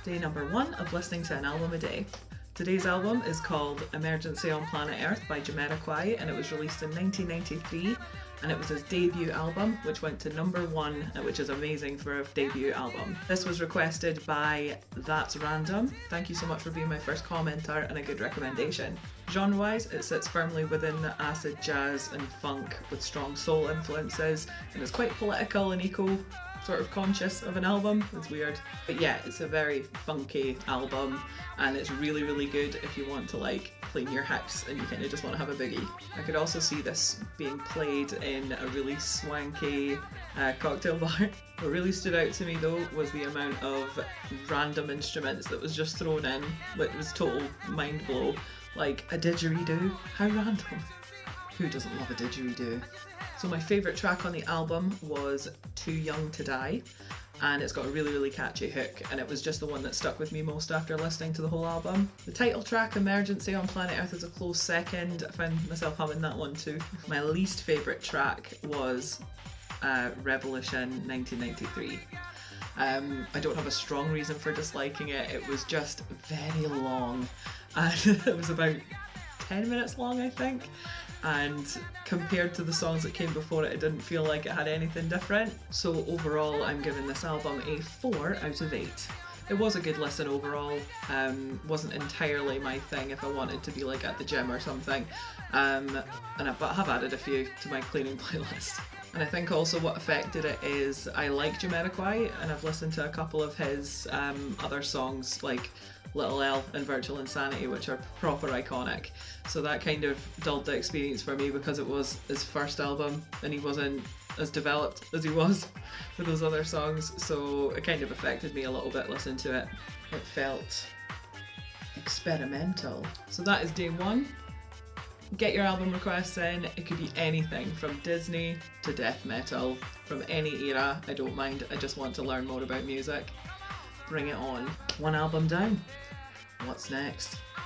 Day number 1 of listening to an album a day. Today's album is called Emergency on Planet Earth by Jamiroquai, and it was released in 1993, and it was his debut album, which went to number 1, which is amazing for a debut album. This was requested by That's Random. Thank you so much for being my first commenter and a good recommendation. Genre-wise, it sits firmly within the acid jazz and funk with strong soul influences, and it's quite political and sort of conscious of an album. It's weird. But yeah, it's a very funky album, and it's really, really good if you want to like clean your house and you kind of just want to have a boogie. I could also see this being played in a really swanky cocktail bar. What really stood out to me though was the amount of random instruments that was just thrown in. It was total mind blow. Like a didgeridoo, how random. Who doesn't love a didgeridoo? So my favourite track on the album was Too Young to Die, and it's got a really, really catchy hook, and it was just the one that stuck with me most after listening to the whole album. The title track, Emergency on Planet Earth, is a close second. I found myself humming that one too. My least favourite track was Revolution 1993. I don't have a strong reason for disliking it. It was just very long, and it was about 10 minutes long, I think. And compared to the songs that came before it, it didn't feel like it had anything different. So overall, I'm giving this album a 4 out of 8. It was a good listen overall. Wasn't entirely my thing if I wanted to be like at the gym or something. But I have added a few to my cleaning playlist. And I think also what affected it is I like Jamiroquai, and I've listened to a couple of his other songs like Little L and Virtual Insanity, which are proper iconic. So that kind of dulled the experience for me because it was his first album and he wasn't as developed as he was with those other songs, so it kind of affected me a little bit listening to it. It felt experimental. So that is day 1. Get your album requests in. It could be anything from Disney to death metal, from any era. I don't mind. I just want to learn more about music. Bring it on. One album down. What's next?